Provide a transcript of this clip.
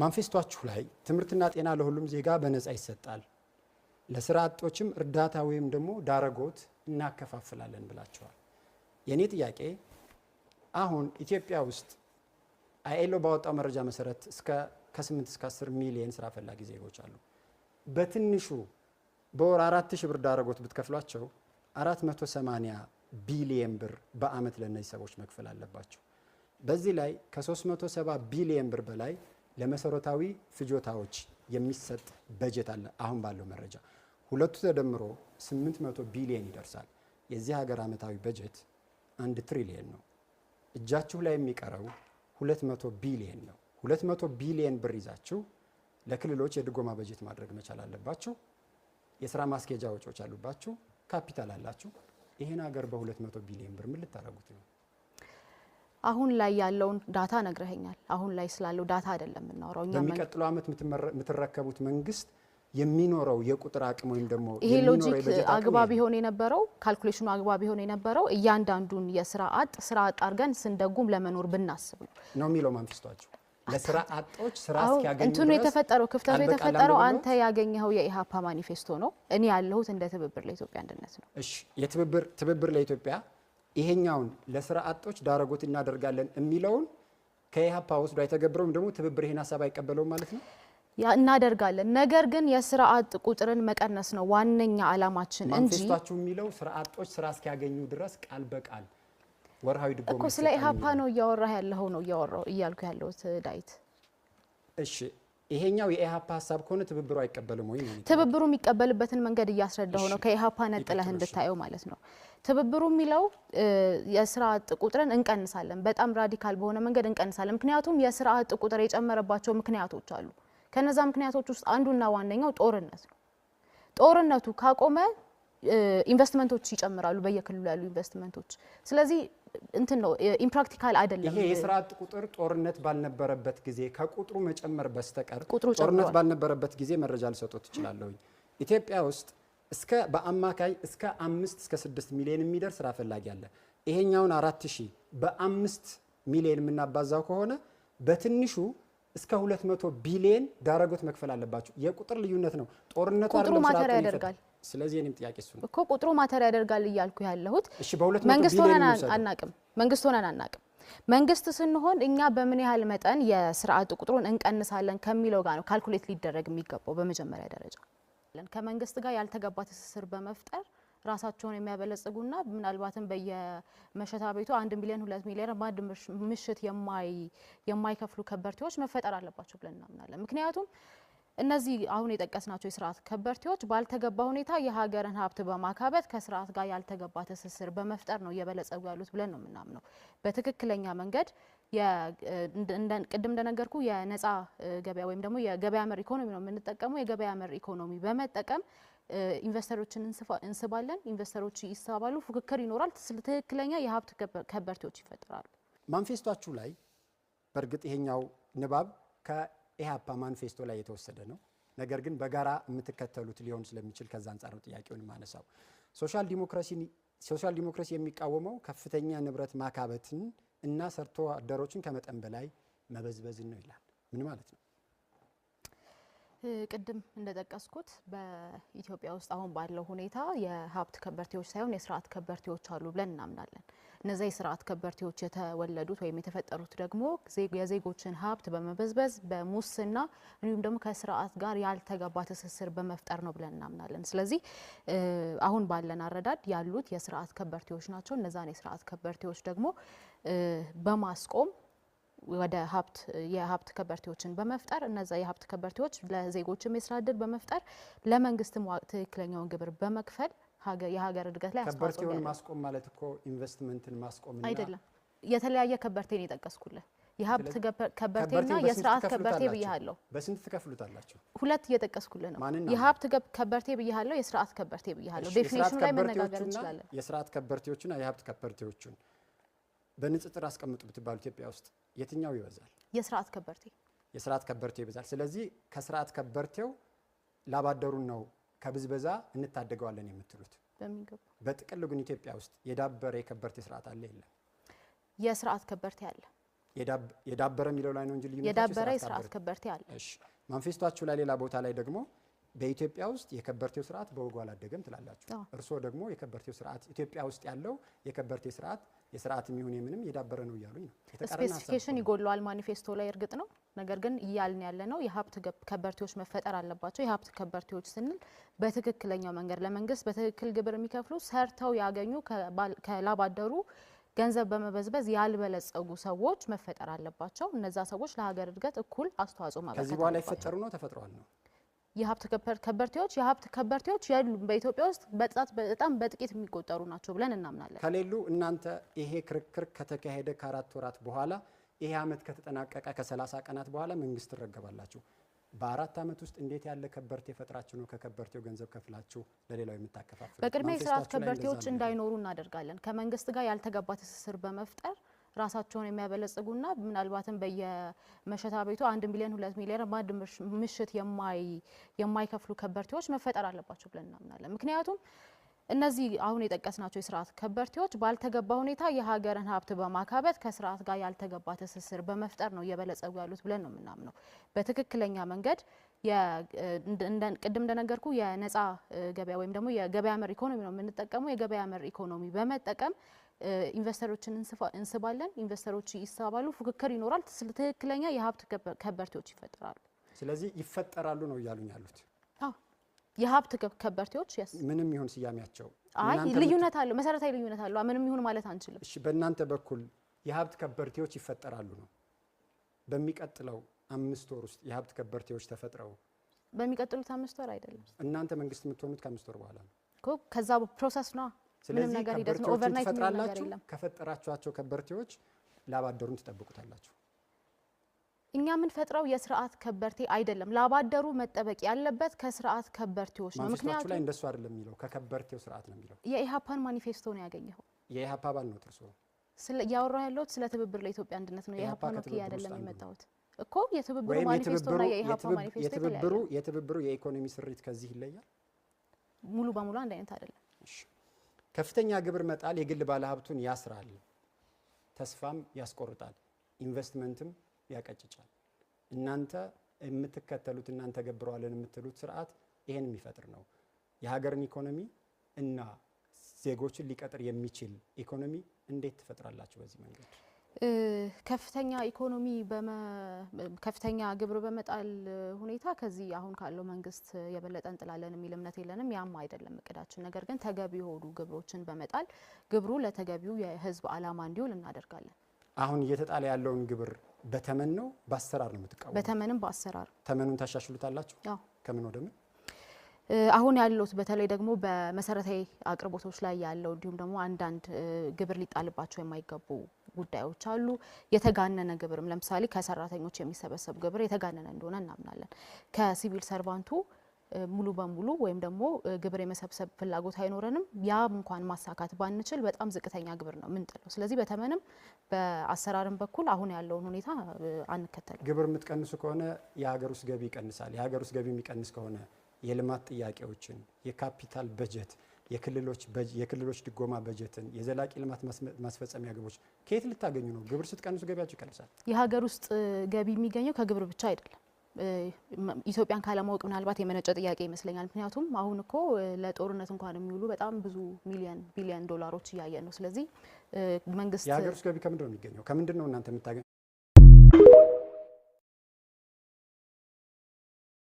ማንፌስቶአችሁ ላይ ትምህርትና ጤና ለሁሉም ዜጋ በነፃ ይሰጣል፣ ለስራ አጦችም እርዳታ ወይም ደግሞ ዳረጎት እናከፋፍላለን ብላችኋል። የኔ ጥያቄ አሁን ኢትዮጵያ ውስጥ አይኤልኦ ባወጣው መረጃ መሰረት ከ8 እስከ 10 ሚሊዮን ስራ ፈላጊ ዜጎች አሉ። በትንሹ በወር 4000 ብር ዳረጎት ብትከፍሏቸው 480 ቢሊዮን ብር በአመት ለነዚህ ሰዎች መክፈል አለባቸው። በዚህ ላይ ከ370 ቢሊዮን ብር በላይ ለመሰረታዊ ፍጆታዎች የሚሰጥ በጀት አለ። አሁን ባለው መረጃ ሁለቱ ተደምሮ 800 ቢሊዮን ይደርሳል። የዚህ ሀገር አመታዊ በጀት 1 ትሪሊዮን ነው። እጃችሁ ላይ የሚቀረው 200 ቢሊዮን ነው። 200 ቢሊዮን ብር ይዛችሁ ለክልሎች የድጎማ በጀት ማድረግ መቻል አለባችሁ። የስራ ማስኬጃ ወጪዎች አሉባችሁ፣ ካፒታል አላችሁ። ይሄን ሀገር በ200 ቢሊዮን ብር ምን ልታረጉት ነው? አሁን ላይ ያለውን ዳታ ነግረኸኛል። አሁን ላይ ስላለው ዳታ አይደለም የምናወራው። በሚቀጥለው አመት የምትረከቡት መንግስት የሚኖረው የቁጥር አቅም ወይም ደግሞ ይሄ ሎጂክ አግባብ ይሆን የነበረው ካልኩሌሽኑ አግባብ ይሆን የነበረው እያንዳንዱን የስራ አጥ አድርገን ስንደጉም ለመኖር ብናስብ ነው የሚለው ማንፌስቶአችሁ። ለስራ አጦች ስራ እስኪያገኙ እንትኑ የተፈጠረው ክፍተቱ የተፈጠረው አንተ ያገኘኸው የኢሃፓ ማኒፌስቶ ነው። እኔ ያለሁት እንደ ትብብር ለኢትዮጵያ አንድነት ነው። እሺ ትብብር ለኢትዮጵያ ይሄኛውን ለስራ አጦች ዳረጎት እናደርጋለን የሚለውን ከኢሃፓ ወስዶ አይተገብረውም፣ ደግሞ ትብብር ይሄን ሐሳብ አይቀበለውም ማለት ነው። ያ እናደርጋለን፣ ነገር ግን የስራ አጥ ቁጥርን መቀነስ ነው ዋነኛ አላማችን እንጂ ማንፌስቶአችሁ የሚለው ስራ አጦች ስራ እስኪያገኙ ድረስ ቃል በቃል ወርሃዊ ድጎማ እኮ ስለ ኢሃፓ ነው እያወራህ ያለው ነው እያልኩ ያለሁት ዳዊት። እሺ ይሄኛው የኢሃፓ ሐሳብ ከሆነ ትብብሩ አይቀበልም ወይ? ትብብሩ የሚቀበልበትን መንገድ እያስረዳው ነው፣ ከኢሃፓ ነጥለህ እንድታየው ማለት ነው። ትብብሩ የሚለው የስራ አጥ ቁጥርን እንቀንሳለን፣ በጣም ራዲካል በሆነ መንገድ እንቀንሳለን። ምክንያቱም የስራ አጥ ቁጥር የጨመረባቸው ምክንያቶች አሉ። ከነዛ ምክንያቶች ውስጥ አንዱና ዋነኛው ጦርነት ነው። ጦርነቱ ካቆመ ኢንቨስትመንቶች ይጨምራሉ፣ በየክልሉ ያሉ ኢንቨስትመንቶች። ስለዚህ እንትን ነው ኢምፕራክቲካል አይደለም። ይሄ የስራ አጥ ቁጥር ጦርነት ባልነበረበት ጊዜ ከቁጥሩ መጨመር በስተቀር ጦርነት ባልነበረበት ጊዜ መረጃ ልሰጥዎት እችላለሁ። ኢትዮጵያ ውስጥ በአማካይ እስከ 5 እስከ 6 ሚሊዮን የሚደርስ ስራ ፈላጊ አለ። ይሄኛውን 4000 በ5 ሚሊዮን የምናባዛው ከሆነ በትንሹ እስከ 200 ቢሊዮን ዳረጎት መክፈል አለባችሁ። የቁጥር ልዩነት ነው። ጦርነቱ ቁጥሩ ማተር ያደርጋል። ስለዚህ እኔም ጥያቄ እሱ ነው እኮ ቁጥሩ ማተር ያደርጋል እያልኩ ያለሁት። እሺ በ200 መንግስት ሆነን አናቅም። መንግስት ስንሆን እኛ በምን ያህል መጠን የስራ አጥ ቁጥሩን እንቀንሳለን ከሚለው ጋር ነው ካልኩሌት ሊደረግ የሚገባው። በመጀመሪያ ደረጃ ከመንግስት ጋር ያልተገባ ትስስር በመፍጠር ራሳቸውን የሚያበለጽጉና ምናልባትም በየመሸታ ቤቱ 1 ሚሊዮን 2 ሚሊዮን ባድ ምሽት የማይከፍሉ ከበርቴዎች መፈጠር አለባቸው ብለን እናምናለን። ምክንያቱም እነዚህ አሁን የጠቀስናቸው የስርዓት ከበርቴዎች ባልተገባ ሁኔታ የሀገርን ሀብት በማካበት ከስርዓት ጋር ያልተገባ ትስስር በመፍጠር ነው እየበለጸጉ ያሉት ብለን ነው የምናምነው። በትክክለኛ መንገድ ቅድም እንደነገርኩ የነፃ ገበያ ወይም ደግሞ የገበያ መር ኢኮኖሚ ነው የምንጠቀመው። የገበያ መር ኢኮኖሚ በመጠቀም ኢንቨስተሮችን እንስባለን፣ ኢንቨስተሮች ይሳባሉ፣ ፉክክር ይኖራል፣ ትክክለኛ የሀብት ከበርቴዎች ይፈጠራሉ። ማንፌስቶአችሁ ላይ በእርግጥ ይሄኛው ንባብ ከኢሃፓ ማንፌስቶ ላይ የተወሰደ ነው። ነገር ግን በጋራ የምትከተሉት ሊሆን ስለሚችል ከዛ አንፃር ነው ጥያቄውን ማነሳው። ሶሻል ዲሞክራሲ የሚቃወመው ከፍተኛ ንብረት ማካበትን እና ሰርቶ አደሮችን ከመጠን በላይ መበዝበዝን ነው ይላል። ምን ማለት ነው? ቅድም እንደጠቀስኩት በኢትዮጵያ ውስጥ አሁን ባለው ሁኔታ የሀብት ከበርቴዎች ሳይሆን የስርዓት ከበርቴዎች አሉ ብለን እናምናለን። እነዚህ የስርዓት ከበርቴዎች የተወለዱት ወይም የተፈጠሩት ደግሞ የዜጎችን ሀብት በመበዝበዝ በሙስና እንዲሁም ደግሞ ከስርዓት ጋር ያልተገባ ትስስር በመፍጠር ነው ብለን እናምናለን። ስለዚህ አሁን ባለን አረዳድ ያሉት የስርዓት ከበርቴዎች ናቸው። እነዛን የስርዓት ከበርቴዎች ደግሞ በማስቆም ወደ የሀብት ከበርቴዎችን በመፍጠር እነዛ የሀብት ከበርቴዎች ለዜጎችም የስራ ዕድል በመፍጠር ለመንግስትም ትክክለኛውን ግብር በመክፈል የሀገር እድገት ላይ አስተዋጽኦ ከበርቴውን ማስቆም ማለት እኮ ኢንቨስትመንትን ማስቆምና አይደለም። የተለያየ ከበርቴን የጠቀስኩልህ የሀብት ከበርቴና የስርዓት ከበርቴ ብያለሁ። በስንት ትከፍሉታላችሁ? ሁለት እየጠቀስኩልህ ነው። የሀብት ከበርቴ ብያለሁ፣ የስርዓት ከበርቴ ብያለሁ። ዴፊኒሽኑ ላይ መነጋገር እንችላለን። የስርዓት ከበርቴዎችና የሀብት ከበርቴዎችን በንጽጽር አስቀምጡ ብትባሉ ኢትዮጵያ ውስጥ የትኛው ይበዛል? የስርዓት ከበርቴ ይበዛል። ስለዚህ ከስርዓት ከበርቴው ላባደሩን ነው ከብዝበዛ እንታደገዋለን የምትሉት? በሚገባ። በጥቅሉ ግን ኢትዮጵያ ውስጥ የዳበረ የከበርቴ ስርዓት አለ የለም? የስርዓት ከበርቴ አለ። የዳበረ የሚለው ላይ ነው እንጂ ልዩነታቸው የዳበረ የስርዓት ከበርቴ አለ። እሺ ማንፌስቷችሁ ላይ ሌላ ቦታ ላይ ደግሞ በኢትዮጵያ ውስጥ የከበርቴው ስርዓት በወጉ አላደገም ትላላችሁ። እርስዎ ደግሞ የከበርቴው ስርዓት ኢትዮጵያ ውስጥ ያለው የከበርቴ ስርዓት የስርዓት የሚሆን የምንም የዳበረ ነው እያሉኝ ነው። ስፔሲፊኬሽን ይጎለዋል ማኒፌስቶ ላይ እርግጥ ነው። ነገር ግን እያልን ያለ ነው የሀብት ከበርቴዎች መፈጠር አለባቸው። የሀብት ከበርቴዎች ስንል በትክክለኛው መንገድ ለመንግስት በትክክል ግብር የሚከፍሉ ሰርተው ያገኙ ከላብ አደሩ ገንዘብ በመበዝበዝ ያልበለጸጉ ሰዎች መፈጠር አለባቸው። እነዛ ሰዎች ለሀገር እድገት እኩል አስተዋጽኦ ማበርከት ከዚህ በኋላ ይፈጠሩ ነው ተፈጥሯል ነው የሀብት ከበርቴዎች የሉም። በኢትዮጵያ ውስጥ በጣም በጥቂት የሚቆጠሩ ናቸው ብለን እናምናለን። ከሌሉ እናንተ ይሄ ክርክር ከተካሄደ ከ4 ወራት በኋላ ይሄ አመት ከተጠናቀቀ ከ30 ቀናት በኋላ መንግስት ትረገባላችሁ። በ4 አመት ውስጥ እንዴት ያለ ከበርቴ ፈጥራችሁ ነው ከከበርቴው ገንዘብ ከፍላችሁ ለሌላው የምታከፋፍሉ? በቅድሚያ የስርዓት ከበርቴዎች እንዳይኖሩ እናደርጋለን። ከመንግስት ጋር ያልተገባ ትስስር በመፍጠር ራሳቸውን የሚያበለጽጉና ምናልባትም በየመሸታ ቤቱ 1 ሚሊዮን 2 ሚሊዮን በአንድ ምሽት የማይከፍሉ ከበርቴዎች መፈጠር አለባቸው ብለን እናምናለን። ምክንያቱም እነዚህ አሁን የጠቀስናቸው የስርዓት ከበርቴዎች ባልተገባ ሁኔታ የሀገርን ሀብት በማካበት ከስርዓት ጋር ያልተገባ ትስስር በመፍጠር ነው እየበለጸጉ ያሉት ብለን ነው የምናምነው። በትክክለኛ መንገድ ቅድም እንደነገርኩ የነፃ ገበያ ወይም ደግሞ የገበያ መር ኢኮኖሚ ነው የምንጠቀመው። የገበያ መር ኢኮኖሚ በመጠቀም ኢንቨስተሮችን እንስባለን። ኢንቨስተሮች ይሳባሉ፣ ፉክክር ይኖራል። ትክክለኛ የሀብት ከበርቴዎች ይፈጠራሉ። ስለዚህ ይፈጠራሉ ነው እያሉኝ ያሉት? አዎ የሀብት ከበርቴዎች ምንም ይሁን ስያሜያቸው ልዩነት አለው፣ መሰረታዊ ልዩነት አለው። ምንም ይሁን ማለት አንችልም። እሺ በእናንተ በኩል የሀብት ከበርቴዎች ይፈጠራሉ ነው? በሚቀጥለው 5 ወር ውስጥ የሀብት ከበርቴዎች ተፈጥረው በሚቀጥሉት 5 ወር አይደለም። እናንተ መንግስት የምትሆኑት ከ5 ወር በኋላ ነው እኮ። ከዛ ፕሮሰስ ነው። ምንም ነገር ሂደት ነው። ኦቨርናይት ነው ነገር የለም። ከፈጠራችኋቸው ከበርቴዎች ላባደሩን ትጠብቁታላችሁ። እኛ ምን ፈጥረው የስርዓት ከበርቴ አይደለም። ላባደሩ መጠበቅ ያለበት ከስርዓት ከበርቴዎች ነው። ምክንያቱም ላይ እንደሱ አይደለም የሚለው ከከበርቴው ስርዓት ነው የሚለው። የኢሃፓን ማኒፌስቶ ነው ያገኘው። የኢሃፓ አባል ነው ጥርሶ ያወራው ያለው ስለ ትብብር ለኢትዮጵያ አንድነት ነው። የኢሃፓ ነው አይደለም የመጣሁት እኮ የትብብሩ ማኒፌስቶ እና የኢሃፓ ማኒፌስቶ የትብብሩ የኢኮኖሚ ስሪት ከዚህ ይለያል። ሙሉ በሙሉ አንድ አይነት አይደለም። ከፍተኛ ግብር መጣል የግል ባለሀብቱን ያስራል፣ ተስፋም ያስቆርጣል፣ ኢንቨስትመንትም ያቀጭጫል። እናንተ የምትከተሉት እናንተ ገብረዋለን የምትሉት ስርዓት ይሄን የሚፈጥር ነው። የሀገርን ኢኮኖሚ እና ዜጎችን ሊቀጥር የሚችል ኢኮኖሚ እንዴት ትፈጥራላችሁ በዚህ መንገድ? ከፍተኛ ግብር በመጣል ሁኔታ ከዚህ አሁን ካለው መንግስት የበለጠ እንጥላለን የሚል እምነት የለንም። ያም አይደለም እቅዳችን። ነገር ግን ተገቢ የሆኑ ግብሮችን በመጣል ግብሩ ለተገቢው የህዝብ አላማ እንዲውል እናደርጋለን። አሁን እየተጣለ ያለውን ግብር በተመን ነው በአሰራር ነው የምትቃወሙ? በተመንም በአሰራር። ተመኑን ታሻሽሉታላችሁ? ከምን ወደ ምን? አሁን ያሉት በተለይ ደግሞ በመሰረታዊ አቅርቦቶች ላይ ያለው እንዲሁም ደግሞ አንዳንድ ግብር ሊጣልባቸው የማይገቡ ጉዳዮች አሉ። የተጋነነ ግብርም ለምሳሌ ከሰራተኞች የሚሰበሰብ ግብር የተጋነነ እንደሆነ እናምናለን። ከሲቪል ሰርቫንቱ ሙሉ በሙሉ ወይም ደግሞ ግብር የመሰብሰብ ፍላጎት አይኖረንም። ያም እንኳን ማሳካት ባንችል በጣም ዝቅተኛ ግብር ነው ምንጥለው። ስለዚህ በተመንም በአሰራርም በኩል አሁን ያለውን ሁኔታ አንከተልም። ግብር የምትቀንሱ ከሆነ የሀገር ውስጥ ገቢ ይቀንሳል። የሀገር ውስጥ ገቢ የሚቀንስ ከሆነ የልማት ጥያቄዎችን፣ የካፒታል በጀት፣ የክልሎች ድጎማ በጀትን፣ የዘላቂ ልማት ማስፈጸሚያ ግቦች ከየት ልታገኙ ነው? ግብር ስትቀንሱ ገቢያችሁ ይቀንሳል። የሀገር ውስጥ ገቢ የሚገኘው ከግብር ብቻ አይደለም። ኢትዮጵያን ካለማወቅ ምናልባት የመነጨ ጥያቄ ይመስለኛል። ምክንያቱም አሁን እኮ ለጦርነት እንኳን የሚውሉ በጣም ብዙ ቢሊዮን ዶላሮች እያየን ነው። ስለዚህ መንግስት የሀገር ውስጥ ገቢ ከምንድን ነው የሚገኘው? ከምንድን ነው እናንተ የምታገኙ?